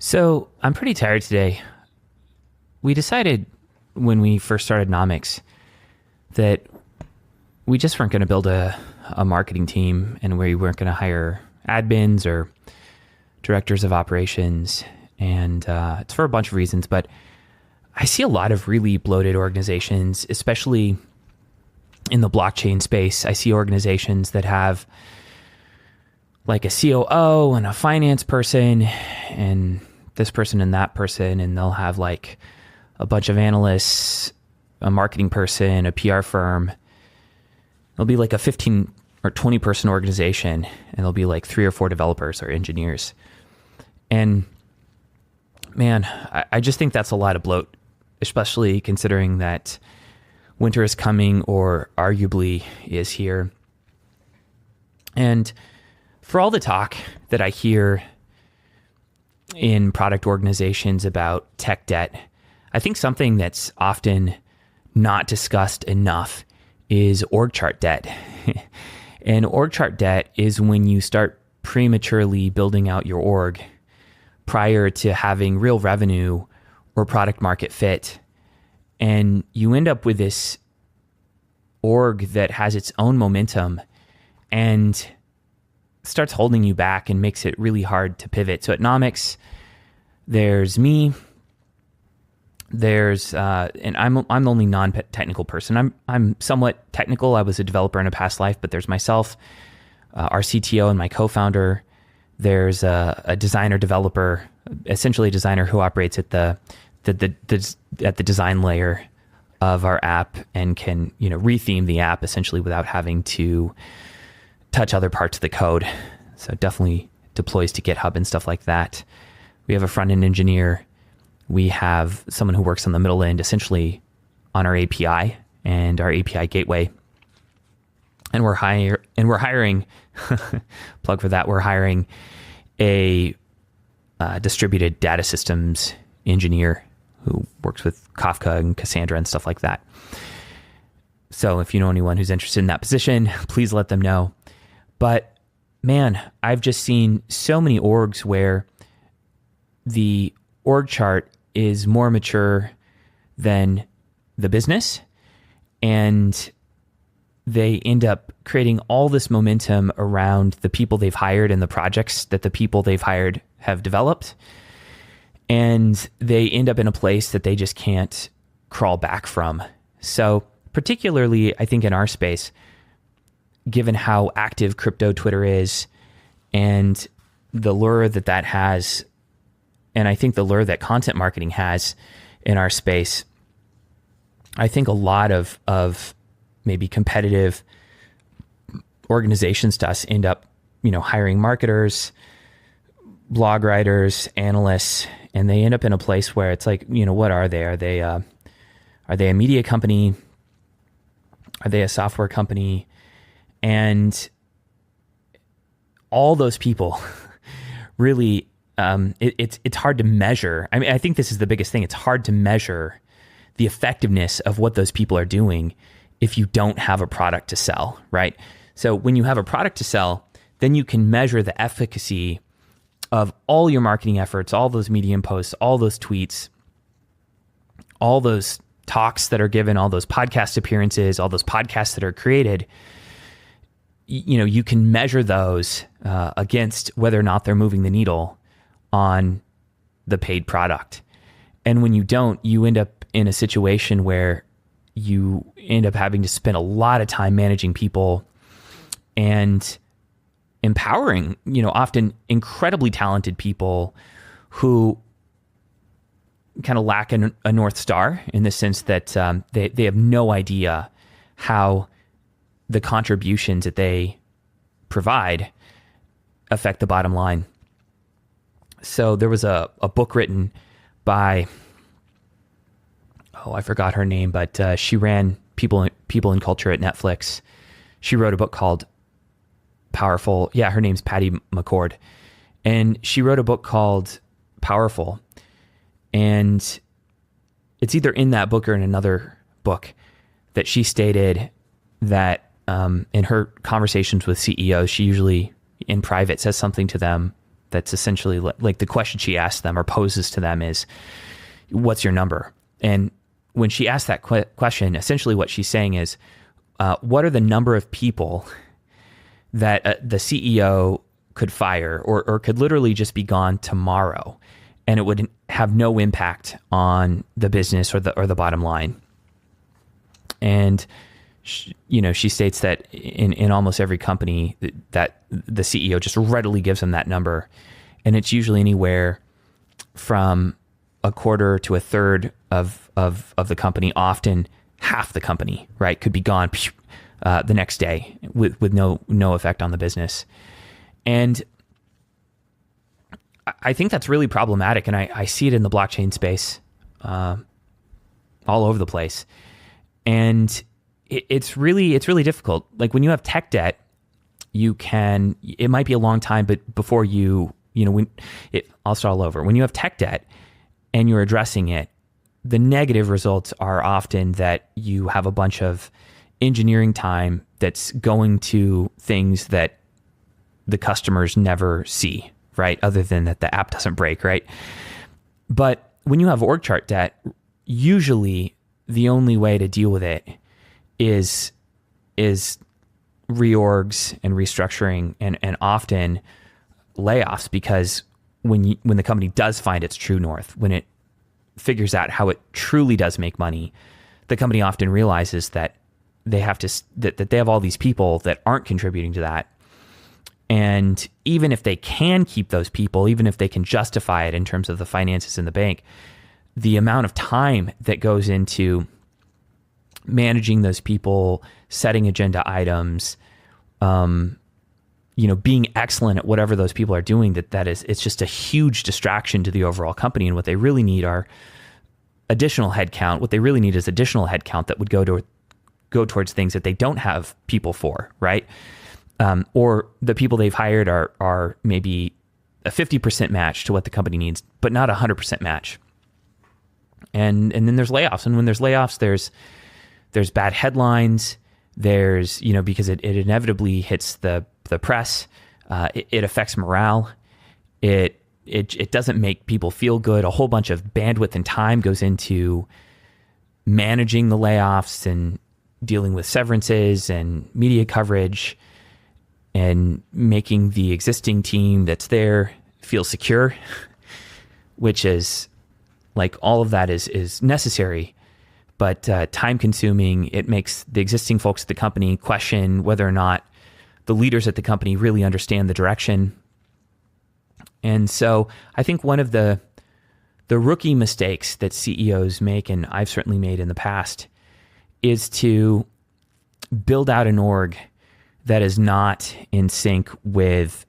So I'm pretty tired today. We decided when we first started Nomics that we just weren't going to build a marketing team, and we weren't going to hire admins or directors of operations. And it's for a bunch of reasons, but I see a lot of really bloated organizations, especially in the blockchain space. I see organizations that have like a COO and a finance person and this person and that person, and they'll have like a bunch of analysts, a marketing person, a PR firm. It'll be like a 15 or 20 person organization, and there'll be like 3 or 4 developers or engineers. And man, I just think that's a lot of bloat, especially considering that winter is coming, or arguably is here. And for all the talk that I hear in product organizations about tech debt, I think something that's often not discussed enough is org chart debt. And org chart debt is when you start prematurely building out your org prior to having real revenue or product market fit. And you end up with this org that has its own momentum and starts holding you back and makes it really hard to pivot. So at Nomics, there's me. There's and I'm the only non-technical person. I'm somewhat technical. I was a developer in a past life, but there's myself, our CTO, and my co-founder. There's a designer developer, essentially a designer who operates at the design layer of our app and can retheme the app essentially without having to touch other parts of the code. So definitely deploys to GitHub and stuff like that. We have a front-end engineer. We have someone who works on the middle end, essentially on our API and our API gateway. And we're hiring plug for that. We're hiring a distributed data systems engineer who works with Kofka and Cassandra and stuff like that. So if you know anyone who's interested in that position, please let them know. But man, I've just seen so many orgs where the org chart is more mature than the business, and they end up creating all this momentum around the people they've hired and the projects that the people they've hired have developed. And they end up in a place that they just can't crawl back from. So particularly, I think in our space, given how active crypto Twitter is and the lure that has, and I think the lure that content marketing has in our space, I think a lot of maybe competitive organizations to us end up, hiring marketers, blog writers, analysts, and they end up in a place where it's like, what are they? Are they a media company? Are they a software company? And all those people really, it's hard to measure. I mean, I think this is the biggest thing. It's hard to measure the effectiveness of what those people are doing if you don't have a product to sell, right? So when you have a product to sell, then you can measure the efficacy of all your marketing efforts, all those Medium posts, all those tweets, all those talks that are given, all those podcast appearances, all those podcasts that are created. You can measure those against whether or not they're moving the needle on the paid product. And when you don't, you end up in a situation where you end up having to spend a lot of time managing people and empowering, often incredibly talented people who kind of lack a North Star in the sense that they have no idea how the contributions that they provide affect the bottom line. So there was a book written by, I forgot her name, but she ran People in Culture at Netflix. She wrote a book called Powerful. Yeah, her name's Patty McCord. And she wrote a book called Powerful. And it's either in that book or in another book that she stated that in her conversations with CEOs, she usually in private says something to them that's essentially like the question she asks them or poses to them is, what's your number? And when she asks that question, essentially what she's saying is, what are the number of people that the CEO could fire or could literally just be gone tomorrow, and it would have no impact on the business or the bottom line? And she states that in almost every company that the CEO just readily gives them that number, and it's usually anywhere from a quarter to a third of the company, often half the company, right, could be gone the next day with no effect on the business. And I think that's really problematic, and I see it in the blockchain space all over the place. And it's really difficult. Like when you have tech debt, it might be a long time, but before I'll start all over. When you have tech debt and you're addressing it, the negative results are often that you have a bunch of engineering time that's going to things that the customers never see, right? Other than that the app doesn't break, right? But when you have org chart debt, usually the only way to deal with it is reorgs and restructuring and often layoffs, because when the company does find its true north, when it figures out how it truly does make money, the company often realizes that they have that they have all these people that aren't contributing to that. And even if they can keep those people, even if they can justify it in terms of the finances in the bank, the amount of time that goes into managing those people, setting agenda items, being excellent at whatever those people are doing, it's just a huge distraction to the overall company. And what they really need are additional headcount. What they really need is additional headcount that would go towards things that they don't have people for, right? Or the people they've hired are maybe a 50% match to what the company needs, but not a 100% match. And then there's layoffs. And when there's layoffs, there's bad headlines. There's, because it inevitably hits the press. It affects morale. It doesn't make people feel good. A whole bunch of bandwidth and time goes into managing the layoffs and dealing with severances and media coverage and making the existing team that's there feel secure, which is like all of that is necessary, but time consuming. It makes the existing folks at the company question whether or not the leaders at the company really understand the direction. And so I think one of the rookie mistakes that CEOs make, and I've certainly made in the past, is to build out an org that is not in sync with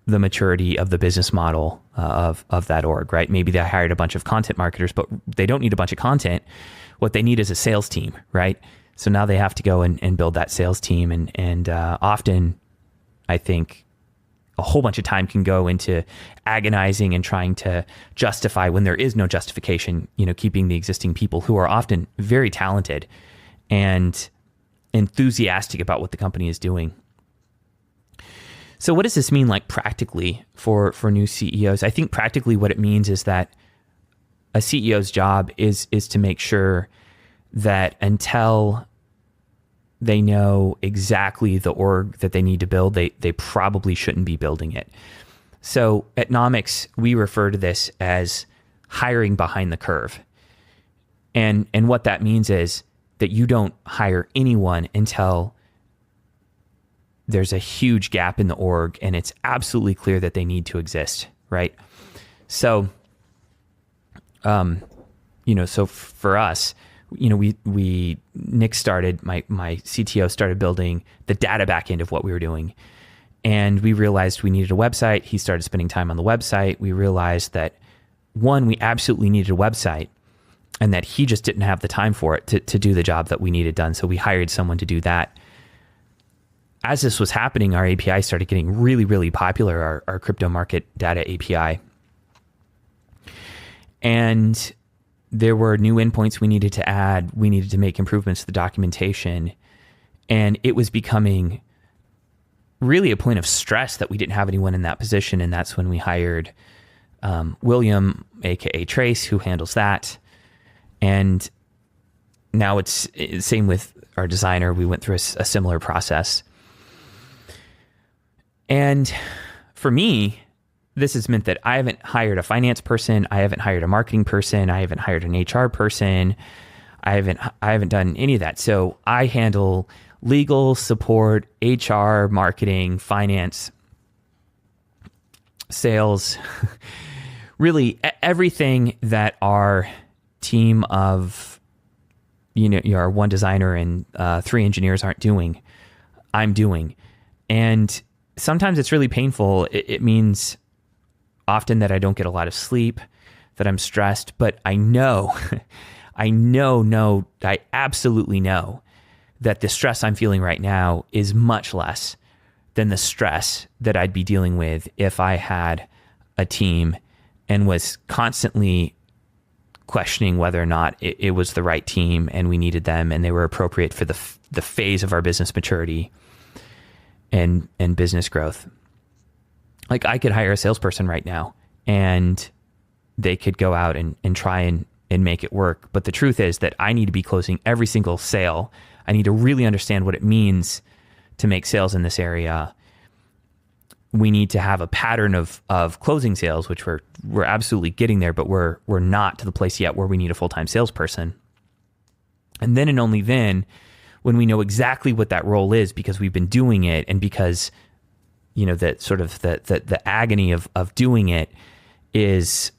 the maturity of the business model of that org, right? Maybe they hired a bunch of content marketers, but they don't need a bunch of content. What they need is a sales team, right? So now they have to go and build that sales team. And often I think a whole bunch of time can go into agonizing and trying to justify when there is no justification, keeping the existing people who are often very talented and enthusiastic about what the company is doing. So what does this mean, like practically for new CEOs? I think practically what it means is that a CEO's job is to make sure that until they know exactly the org that they need to build, they probably shouldn't be building it. So at Nomics, we refer to this as hiring behind the curve. And what that means is that you don't hire anyone until there's a huge gap in the org and it's absolutely clear that they need to exist, right? So, so for us, Nick started, my CTO started building the data backend of what we were doing. And we realized we needed a website. He started spending time on the website. We realized that one, we absolutely needed a website and that he just didn't have the time for it to do the job that we needed done. So we hired someone to do that. As this was happening, our API started getting really, really popular, our crypto market data API. And there were new endpoints we needed to add. We needed to make improvements to the documentation. And it was becoming really a point of stress that we didn't have anyone in that position. And that's when we hired William, aka Trace, who handles that. And now it's same with our designer. We went through a similar process. And for me, this has meant that I haven't hired a finance person. I haven't hired a marketing person. I haven't hired an HR person. I haven't done any of that. So I handle legal, support, HR, marketing, finance, sales, really everything that our team of, our one designer and 3 engineers aren't doing, I'm doing. And sometimes it's really painful. It means often that I don't get a lot of sleep, that I'm stressed, but I know, I absolutely know that the stress I'm feeling right now is much less than the stress that I'd be dealing with if I had a team and was constantly questioning whether or not it was the right team and we needed them and they were appropriate for the phase of our business maturity and business growth. Like I could hire a salesperson right now and they could go out and try and make it work. But the truth is that I need to be closing every single sale. I need to really understand what it means to make sales in this area. We need to have a pattern of closing sales, which we're absolutely getting there, but we're not to the place yet where we need a full-time salesperson. And then and only then, when we know exactly what that role is, because we've been doing it and because that sort of the agony of doing it is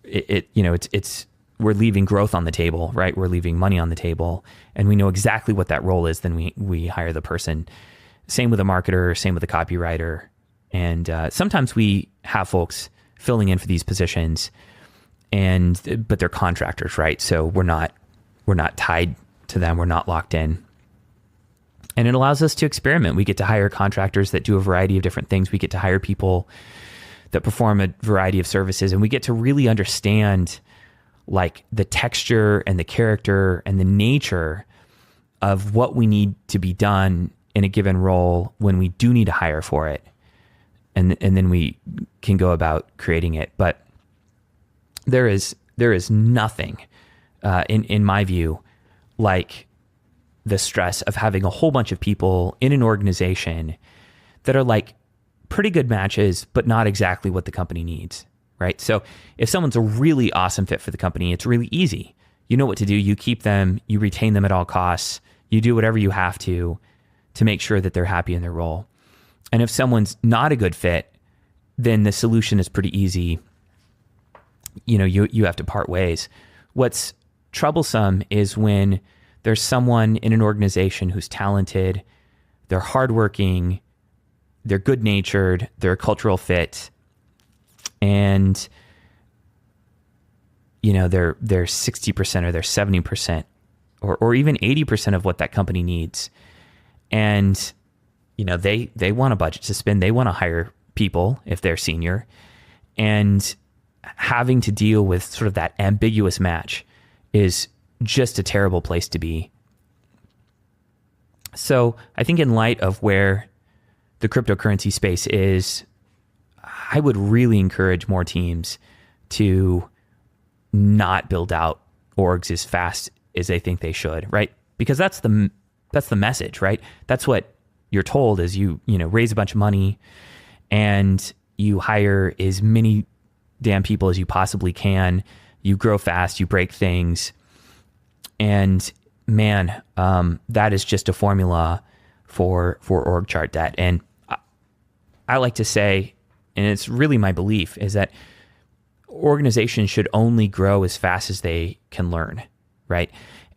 it's we're leaving growth on the table, right? We're leaving money on the table, and we know exactly what that role is. Then we hire the person. Same with a marketer, same with a copywriter. And sometimes we have folks filling in for these positions, but they're contractors, right? So we're not tied to them. We're not locked in. And it allows us to experiment. We get to hire contractors that do a variety of different things. We get to hire people that perform a variety of services, and we get to really understand like the texture and the character and the nature of what we need to be done in a given role when we do need to hire for it. And then we can go about creating it. But there is nothing, in my view, like the stress of having a whole bunch of people in an organization that are like pretty good matches, but not exactly what the company needs, right? So if someone's a really awesome fit for the company, it's really easy. You know what to do. You keep them, you retain them at all costs. You do whatever you have to make sure that they're happy in their role. And if someone's not a good fit, then the solution is pretty easy. You have to part ways. What's troublesome is when there's someone in an organization who's talented, they're hardworking, they're good-natured, they're a cultural fit, and they're 60% or they're 70% or even 80% of what that company needs. And they want a budget to spend. They want to hire people if they're senior, and having to deal with sort of that ambiguous match is just a terrible place to be. So I think in light of where the cryptocurrency space is, I would really encourage more teams to not build out orgs as fast as they think they should, right? Because that's the message, right? That's what you're told is you raise a bunch of money and you hire as many damn people as you possibly can. You grow fast, you break things. And man, that is just a formula for org chart debt. And I like to say, and it's really my belief, is that organizations should only grow as fast as they can learn, right?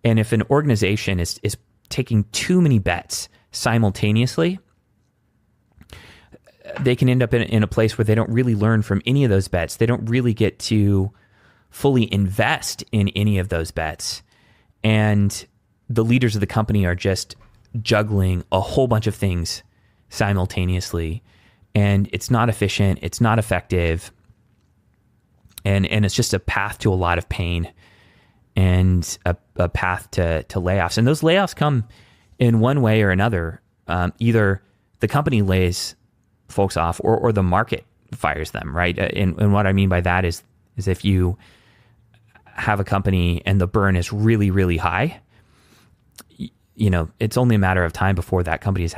And if an organization is taking too many bets simultaneously, they can end up in a place where they don't really learn from any of those bets. They don't really get to fully invest in any of those bets. And the leaders of the company are just juggling a whole bunch of things simultaneously. And it's not efficient. It's not effective. And it's just a path to a lot of pain and a path to layoffs. And those layoffs come in one way or another. Either the company lays folks off, or the market fires them, right? And what I mean by that is if you have a company and the burn is really, really high, it's only a matter of time before that company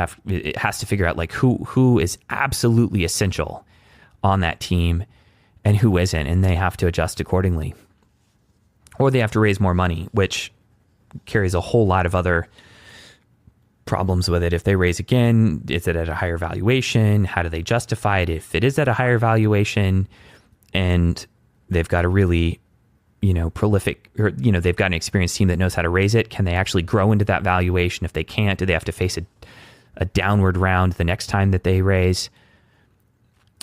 has to figure out like who is absolutely essential on that team and who isn't, and they have to adjust accordingly. Or they have to raise more money, which carries a whole lot of other problems with it. If they raise again, is it at a higher valuation? How do they justify it if it is at a higher valuation? And they've got a really, prolific, or, they've got an experienced team that knows how to raise it. Can they actually grow into that valuation? If they can't, do they have to face a downward round the next time that they raise?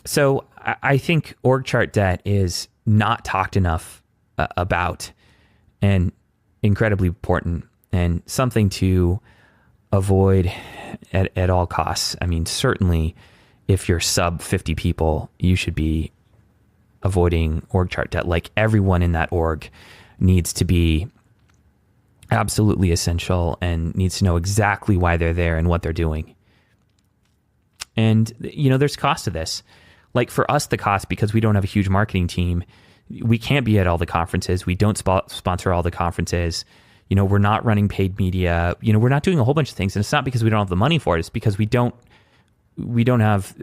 So I think org chart debt is not talked enough about, and incredibly important, and something to avoid at all costs. I mean, certainly if you're sub 50 people, you should be avoiding org chart debt. Like, everyone in that org needs to be absolutely essential and needs to know exactly why they're there and what they're doing. And, there's cost to this. Like, for us, the cost, because we don't have a huge marketing team, we can't be at all the conferences. We don't sponsor all the conferences. We're not running paid media. We're not doing a whole bunch of things. And it's not because we don't have the money for it. It's because we don't have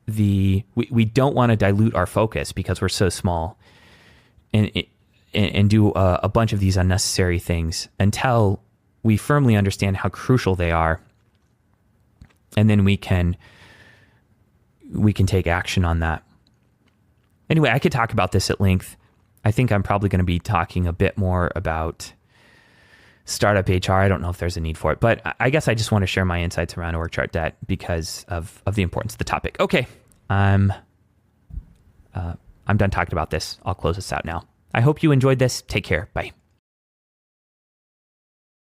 we don't want to dilute our focus because we're so small and do a bunch of these unnecessary things until we firmly understand how crucial they are. And then we can take action on that. Anyway, I could talk about this at length. I think I'm probably going to be talking a bit more about startup HR. I don't know if there's a need for it, but I guess I just want to share my insights around org chart debt because of the importance of the topic. Okay, I'm done talking about this. I'll close this out now. I hope you enjoyed this. Take care. Bye.